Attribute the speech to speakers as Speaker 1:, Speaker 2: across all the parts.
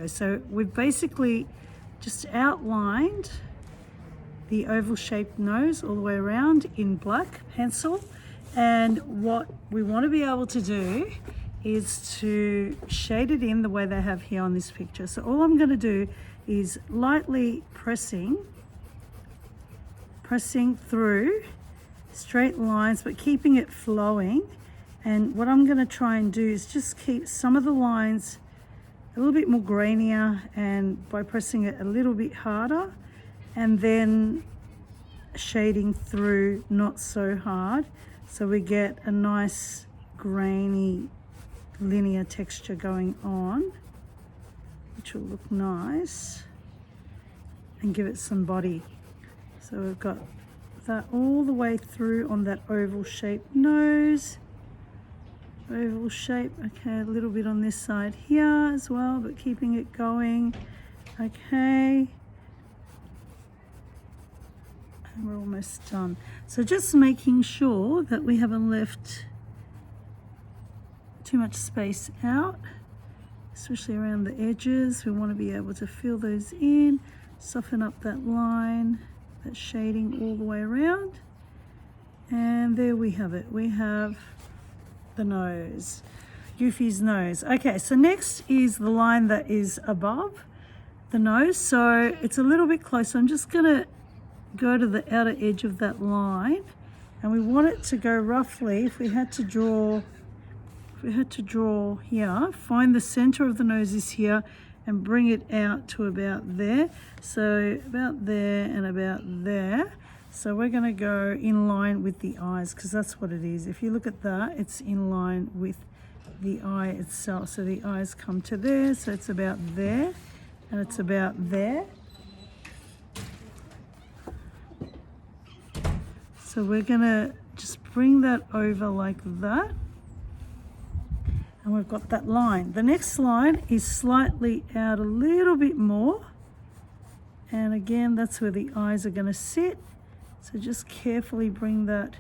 Speaker 1: nose. So we've basically just outlined the oval shaped nose all the way around in black pencil. And what we want to be able to do is to shade it in the way they have here on this picture. So all I'm going to do is lightly pressing through straight lines, but keeping it flowing. And what I'm going to try and do is just keep some of the lines a little bit more grainier, and by pressing it a little bit harder, and then shading through not so hard, so we get a nice grainy linear texture going on, which will look nice and give it some body. So we've got that all the way through on that oval shaped nose. Oval shape. Okay, a little bit on this side here as well, but keeping it going. Okay, and we're almost done. So just making sure that we haven't left too much space out, especially around the edges. We want to be able to fill those in, soften up that line, that shading all the way around. And there we have it. We have the nose, Goofy's nose. Okay, so next is the line that is above the nose. So it's a little bit closer. I'm just gonna go to the outer edge of that line, and we want it to go roughly, if we had to draw here, find the center of the nose is here and bring it out to about there. So about there and about there. So we're going to go in line with the eyes, because that's what it is. If you look at that, it's in line with the eye itself. So the eyes come to there, so it's about there, and it's about there. So we're going to just bring that over like that. And we've got that line. The next line is slightly out a little bit more. And again, that's where the eyes are going to sit. So just carefully bring that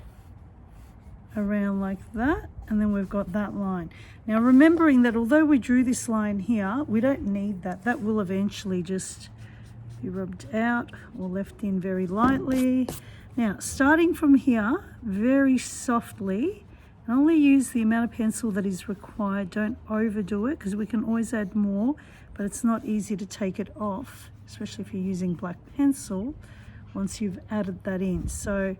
Speaker 1: around like that, and then we've got that line. Now remembering that although we drew this line here, we don't need that. That will eventually just be rubbed out or left in very lightly. Now starting from here, very softly, and only use the amount of pencil that is required. Don't overdo it, because we can always add more, but it's not easy to take it off, especially if you're using black pencil once you've added that in. So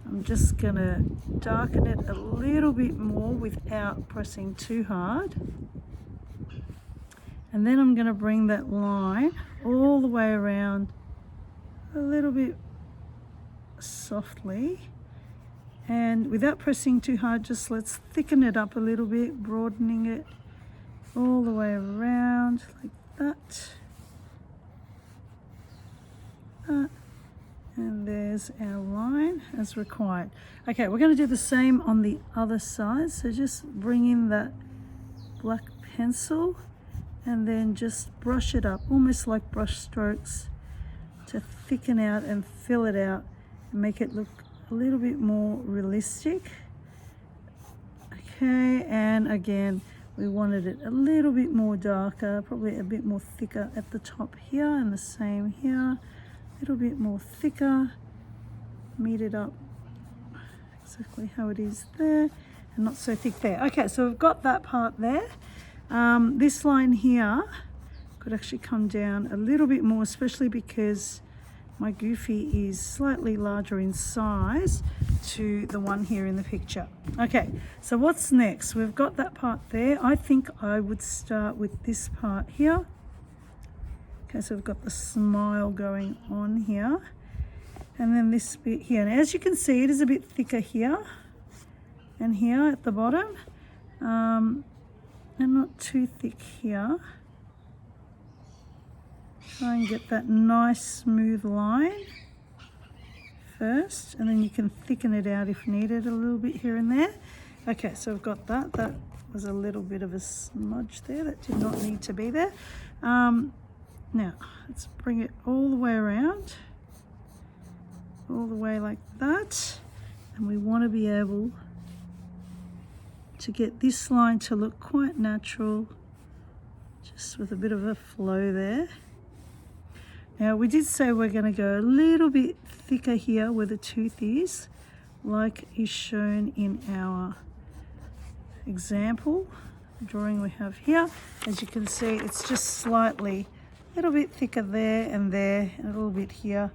Speaker 1: I'm just gonna darken it a little bit more without pressing too hard. And then I'm gonna bring that line all the way around a little bit softly. And without pressing too hard, just let's thicken it up a little bit, broadening it all the way around like that. And there's our line as required. Okay, we're going to do the same on the other side. So just bring in that black pencil and then just brush it up, almost like brush strokes, to thicken out and fill it out and make it look a little bit more realistic. Okay, and again, we wanted it a little bit more darker, probably a bit more thicker at the top here, and the same here. Little bit more thicker, meet it up exactly how it is there, and not so thick there. Okay, so we've got that part there. This line here could actually come down a little bit more, especially because my Goofy is slightly larger in size to the one here in the picture. Okay, so what's next? We've got that part there. I think I would start with this part here. Okay, so we've got the smile going on here, and then this bit here. And as you can see, it is a bit thicker here and here at the bottom, and not too thick here. Try and get that nice smooth line first, and then you can thicken it out if needed a little bit here and there. Okay, so we've got that. That was a little bit of a smudge there that did not need to be there. Now, let's bring it all the way around, all the way like that. And we want to be able to get this line to look quite natural, just just with a bit of a flow there. Now we did say we're going to go a little bit thicker here where the tooth is, like is shown in our example drawing we have here. As you can see, it's just slightly a little bit thicker there and there, and a little bit here,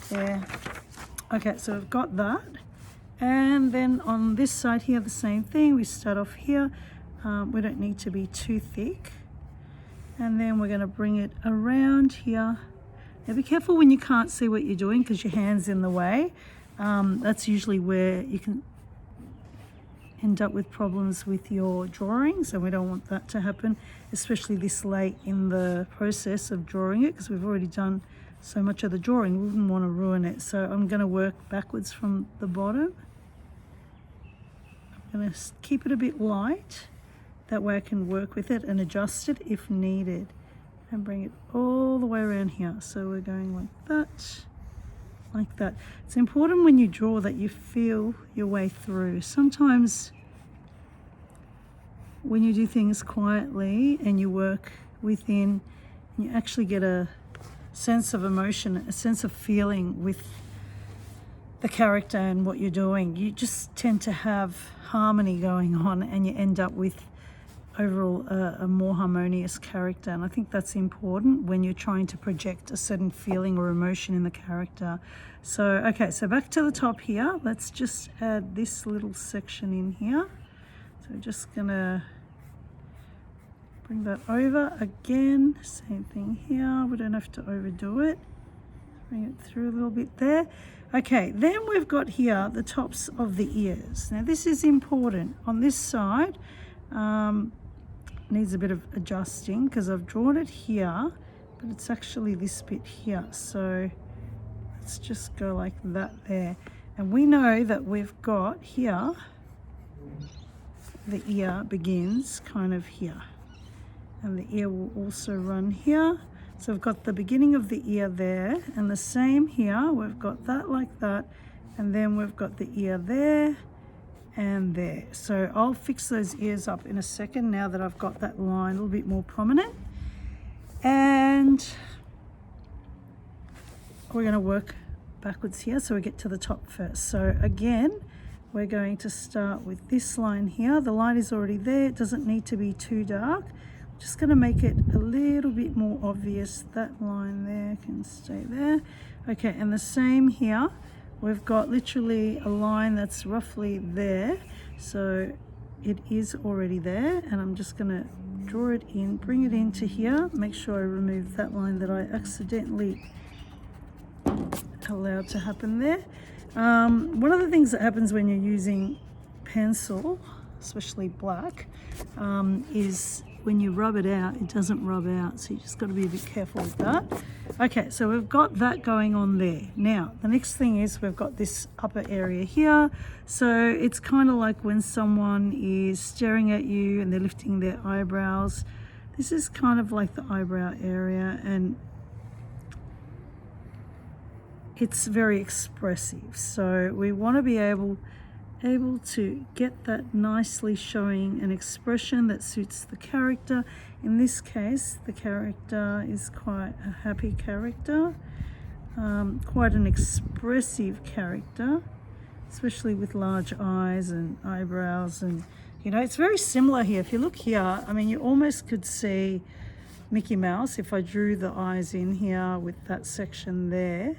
Speaker 1: there. Okay, so we've got that. And then on this side here, the same thing. We start off here. We don't need to be too thick. And then we're going to bring it around here. Now be careful when you can't see what you're doing because your hand's in the way. That's usually where you can end up with problems with your drawings, and we don't want that to happen, especially this late in the process of drawing it, because we've already done so much of the drawing. We wouldn't want to ruin it. So I'm going to work backwards from the bottom. I'm going to keep it a bit light. That way I can work with it and adjust it if needed. And bring it all the way around here. So we're going like that, like that. It's important when you draw that you feel your way through. Sometimes when you do things quietly and you work within, you actually get a sense of emotion, a sense of feeling with the character and what you're doing. You just tend to have harmony going on, and you end up with overall a more harmonious character. And I think that's important when you're trying to project a certain feeling or emotion in the character. So okay, so back to the top here. Let's just add this little section in here. So we're just gonna bring that over again. Same thing here. We don't have to overdo it. Bring it through a little bit there. Okay, then we've got here the tops of the ears. Now this is important. On this side, needs a bit of adjusting because I've drawn it here, but it's actually this bit here. So let's just go like that there. And we know that we've got here, the ear begins kind of here. And the ear will also run here. So we've got the beginning of the ear there, and the same here. We've got that like that, and then we've got the ear there and there. So I'll fix those ears up in a second now that I've got that line a little bit more prominent. And we're going to work backwards here, so we get to the top first. So again, we're going to start with this line here. The line is already there. It doesn't need to be too dark. Just going to make it a little bit more obvious. That line there can stay there. Okay, and the same here. We've got literally a line that's roughly there. So it is already there, and I'm just going to draw it in, bring it into here. Make sure I remove that line that I accidentally allowed to happen there. One of the things that happens when you're using pencil, especially black, is when you rub it out, it doesn't rub out. So you just got to be a bit careful with that. Okay, so we've got that going on there. Now, the next thing is we've got this upper area here. So it's kind of like when someone is staring at you and they're lifting their eyebrows. This is kind of like the eyebrow area, and it's very expressive. So we want to be able to get that nicely showing an expression that suits the character. In this case, the character is quite a happy character, quite an expressive character, especially with large eyes and eyebrows. And you know, it's very similar here. If you look here, I mean, you almost could see Mickey Mouse if I drew the eyes in here with that section there.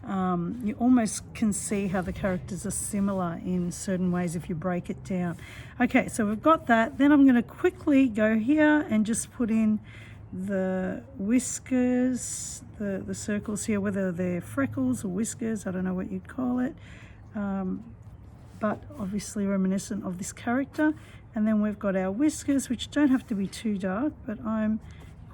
Speaker 1: You almost can see how the characters are similar in certain ways if you break it down. Okay, so we've got that. Then I'm going to quickly go here and just put in the whiskers, the circles here, whether they're freckles or whiskers, I don't know what you'd call it, but obviously reminiscent of this character. And then we've got our whiskers, which don't have to be too dark, but I'm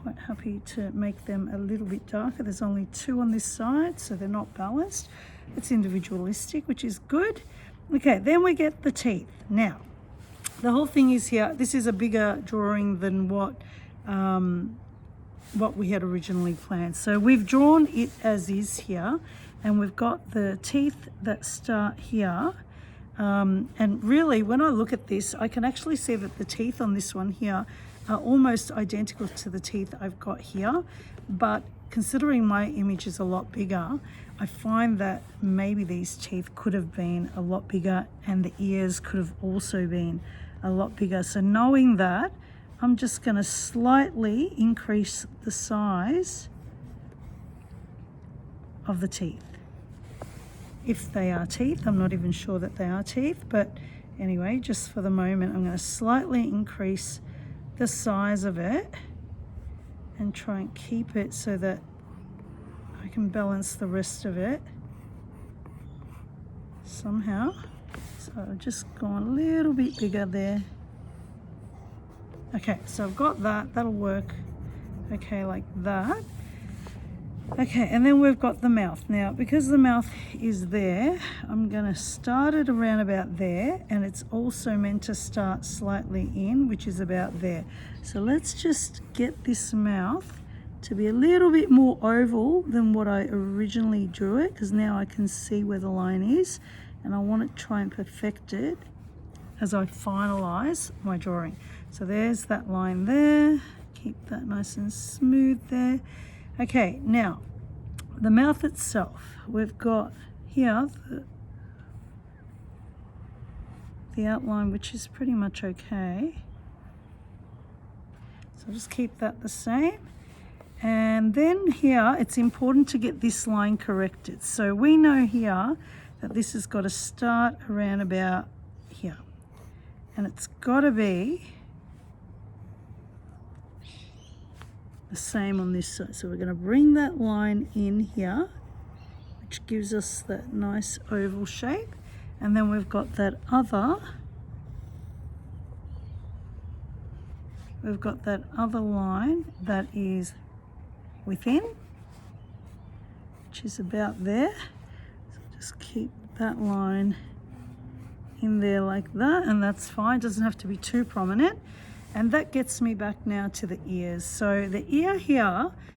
Speaker 1: quite happy to make them a little bit darker. There's only two on this side, so they're not balanced. It's individualistic, which is good. Okay, then we get the teeth. Now, the whole thing is here. This is a bigger drawing than what we had originally planned. So we've drawn it as is here, and we've got the teeth that start here. And really, when I look at this, I can actually see that the teeth on this one here are almost identical to the teeth I've got here, but considering my image is a lot bigger, I find that maybe these teeth could have been a lot bigger and the ears could have also been a lot bigger. So knowing that, I'm just going to slightly increase the size of the teeth. If they are teeth, I'm not even sure that they are teeth, but anyway, just for the moment, I'm going to slightly increase the size of it and try and keep it so that I can balance the rest of it somehow. So I've just gone a little bit bigger there. Okay, so I've got that. That'll work okay like that. Okay, and then we've got the mouth. Now, because the mouth is there, I'm going to start it around about there, and it's also meant to start slightly in, which is about there. So let's just get this mouth to be a little bit more oval than what I originally drew it, because now I can see where the line is, and I want to try and perfect it as I finalize my drawing. So there's that line there. Keep that nice and smooth there. Okay, now the mouth itself, we've got here the outline, which is pretty much okay. So I'll just keep that the same. And then here, it's important to get this line corrected. So we know here that this has got to start around about here. And it's got to be the same on this side. So we're going to bring that line in here, which gives us that nice oval shape. And then we've got that other line that is within, which is about there. So just keep that line in there like that, and that's fine. It doesn't have to be too prominent. And that gets me back now to the ears. So the ear here